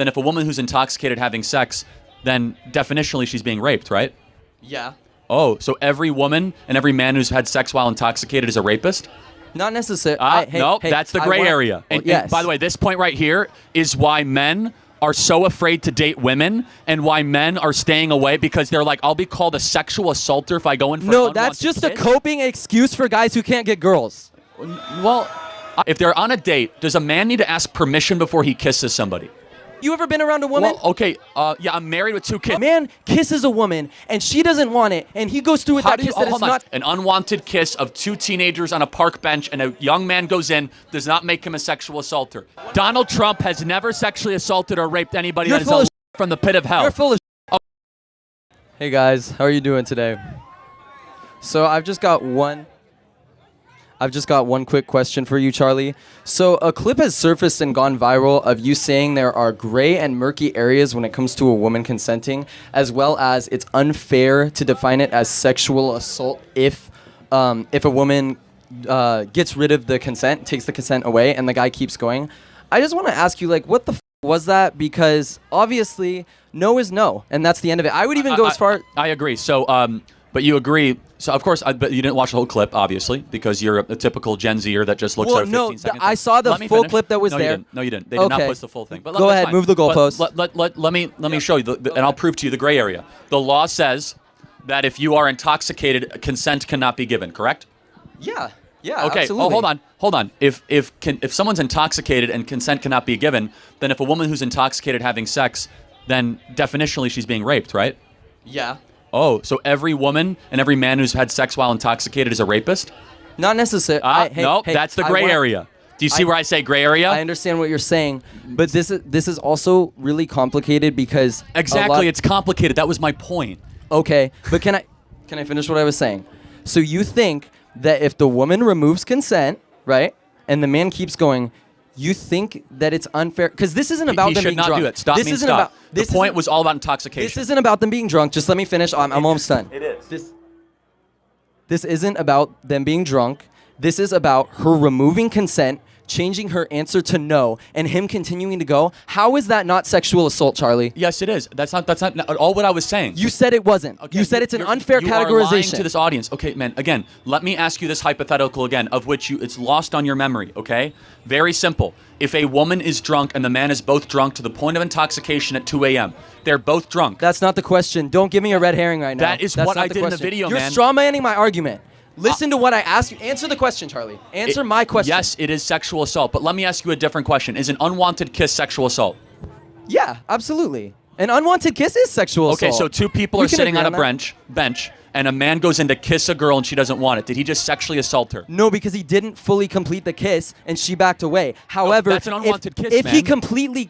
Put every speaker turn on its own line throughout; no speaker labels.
And if a woman who's intoxicated having sex, then definitionally she's being raped, right?
Yeah.
Oh, so every woman and every man who's had sex while intoxicated is a rapist?
Not necessarily.
No, that's the gray area. And
yes.
by the way, this point right here is why men are so afraid to date women and why men are staying away because they're like, I'll be called a sexual assaulter if I go in for
No, that's just a coping excuse for guys who can't get girls.
Well, if they're on a date, does a man need to ask permission before he kisses somebody?
You ever been around a woman?
Well, okay, yeah, I'm married with 2 kids.
A man kisses a woman and she doesn't want it, and he goes through with that kiss that is not...
An unwanted kiss of 2 teenagers on a park bench and a young man goes in does not make him a sexual assaulter. Donald Trump has never sexually assaulted or raped anybody that is from the pit of hell.
You're full of Hey guys, how are you doing today? So I've just got one quick question for you, Charlie. So a clip has surfaced and gone viral of you saying there are gray and murky areas when it comes to a woman consenting, as well as it's unfair to define it as sexual assault if a woman gets rid of the consent, takes the consent away, and the guy keeps going. I just want to ask you, like, what the was that? Because obviously, no is no, and that's the end of it. I would even go as far...
I agree. So, but you agree... So, of course, but you didn't watch the whole clip, obviously, because you're a typical Gen Zer that just looks at 15 seconds.
I saw the full clip that was there.
No, you didn't. They did not post the full thing. But
go ahead, move the goalpost.
Let me show you, and I'll prove to you the gray area. The law says that if you are intoxicated, consent cannot be given, correct?
Yeah,
okay.
absolutely.
Oh, hold on. If someone's intoxicated and consent cannot be given, then if a woman who's intoxicated having sex, then definitionally she's being raped, right?
Yeah.
Oh, so every woman and every man who's had sex while intoxicated is a rapist?
Not necessarily.
No, that's the gray area. Do you see where I say gray area?
I understand what you're saying, but this is also really complicated because
exactly, it's complicated. That was my point.
Okay, but can I finish what I was saying? So you think that if the woman removes consent, right, and the man keeps going, you think that it's unfair? Because this isn't about them being drunk.
He should not do it. Stop
this
means
isn't
stop.
About,
the point was all about intoxication.
This isn't about them being drunk. Just let me finish. I'm almost done.
It is.
This isn't about them being drunk. This is about her removing consent, changing her answer to no, and him continuing to go. How is that not sexual assault, Charlie?
Yes, it is. That's not at all what I was saying.
You said it wasn't. Okay, you said it's an unfair categorization. You are lying
to this audience. Okay, man, again, let me ask you this hypothetical again, of which it's lost on your memory, okay? Very simple. If a woman is drunk and the man is both drunk to the point of intoxication at 2 a.m., they're both drunk.
That's not the question. Don't give me a red herring right now.
That's what I did in the video,
man. You're strawmanning my argument. Listen to what I asked you. Answer the question, Charlie. Answer my question.
Yes, it is sexual assault, but let me ask you a different question. Is an unwanted kiss sexual assault?
Yeah, absolutely. An unwanted kiss is sexual assault.
Okay, so 2 people are sitting on a bench, and a man goes in to kiss a girl and she doesn't want it. Did he just sexually assault her?
No, because he didn't fully complete the kiss and she backed away. However,
that's an unwanted kiss,
if
man.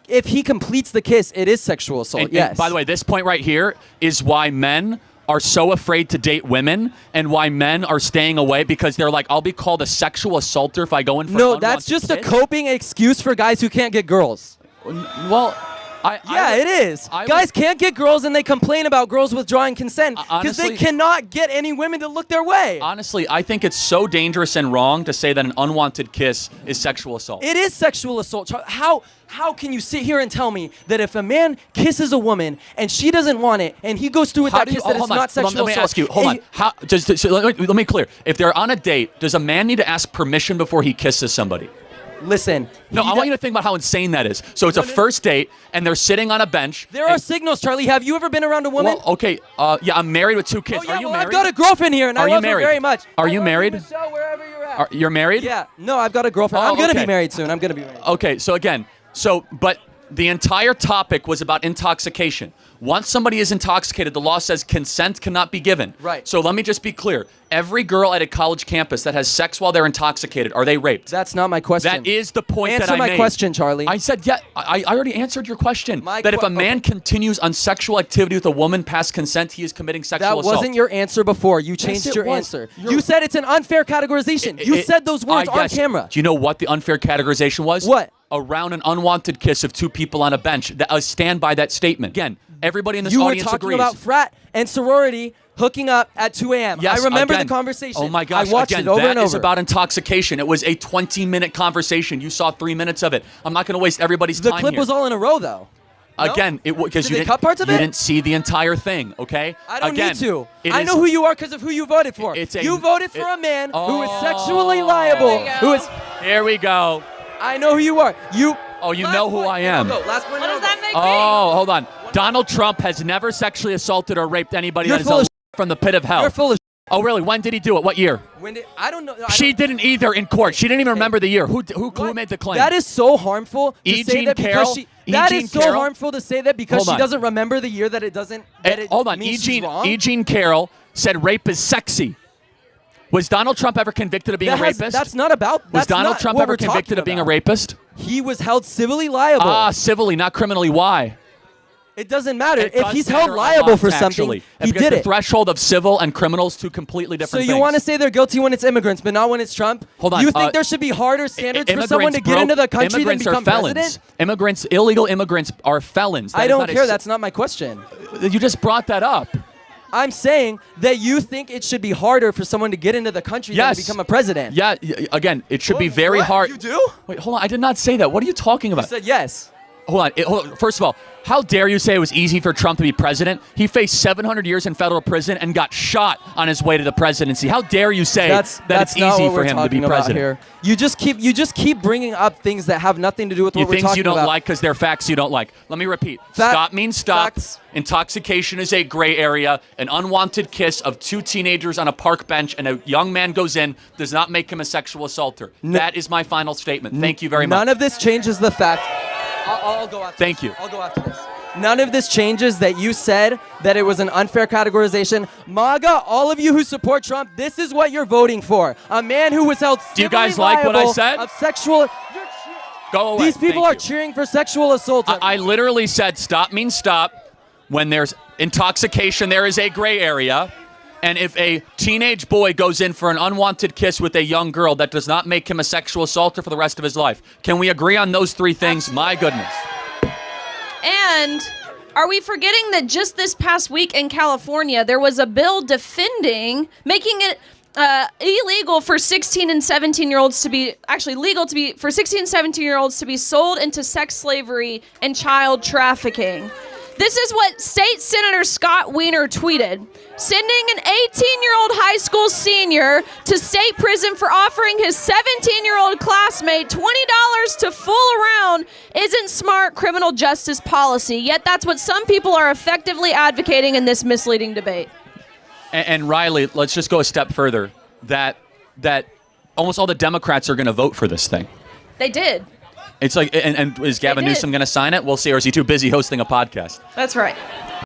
If he completes the kiss, it is sexual assault. Yes.
And by the way, this point right here is why men are so afraid to date women and why men are staying away because they're like, I'll be called a sexual assaulter if I go in for
No, that's just a coping excuse for guys who can't get girls.
Well,
it is. Guys can't get girls and they complain about girls withdrawing consent because they cannot get any women to look their way.
Honestly, I think it's so dangerous and wrong to say that an unwanted kiss is sexual assault.
It is sexual assault. How can you sit here and tell me that if a man kisses a woman and she doesn't want it and he goes through with that kiss that it's not sexual assault?
Let me ask you, hold on. Let me clear. If they're on a date, does a man need to ask permission before he kisses somebody?
Listen.
No, I want you to think about how insane that is. So it's a first date, and they're sitting on a bench.
There are signals, Charlie. Have you ever been around a woman?
Well, okay. Yeah, I'm married with 2 kids.
Oh, yeah,
are you married?
I've got a girlfriend here, and I love her very much.
Are you married?
Michelle, wherever you're at.
You're married?
Yeah. No, I've got a girlfriend. I'm going to be married soon.
Okay, so again, but the entire topic was about intoxication. Once somebody is intoxicated, the law says consent cannot be given.
Right.
So let me just be clear. Every girl at a college campus that has sex while they're intoxicated, are they raped?
That's not my question.
That is the point that I made.
Answer my question, Charlie.
I said, yeah, I already answered your question. That if a man continues on sexual activity with a woman past consent, he is committing sexual assault.
That wasn't your answer before. You changed your answer. You said it's an unfair categorization. You said those words on camera.
Do you know what the unfair categorization was?
What?
Around an unwanted kiss of 2 people on a bench. Stand by that statement. Again, everybody in this audience agrees.
You were talking about frat and sorority hooking up at 2 a.m.
Yes,
I remember the conversation.
Oh my gosh,
I watched it over and over.
That is about intoxication. It was a 20-minute conversation. You saw 3 minutes of it. I'm not going to waste everybody's time here.
The clip was all in a row, though.
Again, because
Did they cut parts of it?
You didn't see the entire thing, okay?
I don't
Again,
need to.
it
I
is-
know who you are because of who you voted for. You voted for a man who is sexually liable.
Here we go.
I know who you are. You
know who I am.
Last point.
What does that make me?
Oh, hold on. Donald Trump has never sexually assaulted or raped anybody
You're
that is
full of
from the pit of hell.
You're full of
Oh, really? When did he do it? What year?
I don't know.
She didn't either in court. She didn't even remember the year. Who made the claim?
That is so harmful to say that
Carroll?
because she. That
Eugene
is so
Carroll?
harmful to say that because
Hold
she
on.
doesn't remember the year that it doesn't. That it
Hold on.
means she's wrong.
Eugene Carroll said rape is sexy. Was Donald Trump ever convicted of being a rapist?
That's not about.
Was
That's
Donald
not
Trump
what
ever
we're
convicted of
talking
being a
about.
rapist?
He was held civilly liable.
Civilly, not criminally. Why?
It doesn't matter.
It
If
does
he's
matter
held
a
liable
lot,
for something,
actually.
he
Because
did
the
it.
threshold of civil and criminal is two completely
So
different
you
things.
want to say they're guilty when it's immigrants, but not when it's Trump?
Hold on,
You think there should be harder standards for someone to get into the country than
immigrants
become
are felons.
president?
Illegal immigrants are felons. That
I
is
don't
not a
care.
si-
That's not my question.
You just brought that up.
I'm saying that you think it should be harder for someone to get into the country than
Yes.
to become a president.
Yeah, again, it should be very
What?
hard.
You do?
Wait, hold on. I did not say that. What are you talking
You
about?
said yes.
Hold on. First of all, how dare you say it was easy for Trump to be president? He faced 700 years in federal prison and got shot on his way to the presidency. How dare you say that it's
not
easy
what
for
we're
him to be
talking about
president?
here. You just keep bringing up things that have nothing to do with what we're
Things
talking
you don't
about.
like because they're facts you don't like. Let me repeat.
Fact-
Stop means stop.
facts.
Intoxication is a gray area. An unwanted kiss of two teenagers on a park bench and a young man goes in does not make him a sexual assaulter. That is my final statement. Thank you very much.
None of this changes the fact. I'll go after
Thank
this.
you.
I'll go after this. None of this changes that you said that it was an unfair categorization. MAGA, all of you who support Trump, this is what you're voting for. A man who was held
Do you
civilly
guys like what I
liable
said?
of sexual.
Go away.
These people
Thank
are
you.
cheering for sexual assault.
I literally said stop means stop. When there's intoxication, there is a gray area. And if a teenage boy goes in for an unwanted kiss with a young girl, that does not make him a sexual assaulter for the rest of his life. Can we agree on those three things? My goodness.
And are we forgetting that just this past week in California, there was a bill making it illegal for 16 and 17-year-olds to be, actually legal to be, for 16 and 17-year-olds to be sold into sex slavery and child trafficking. This is what State Senator Scott Wiener tweeted, sending an 18-year-old high school senior to state prison for offering his 17-year-old classmate $20 to fool around isn't smart criminal justice policy, yet that's what some people are effectively advocating in this misleading debate.
And Riley, let's just go a step further. That almost all the Democrats are going to vote for this thing.
They did.
It's like, and is Gavin
They did.
Newsom going to sign it? We'll see. Or is he too busy hosting a podcast?
That's right.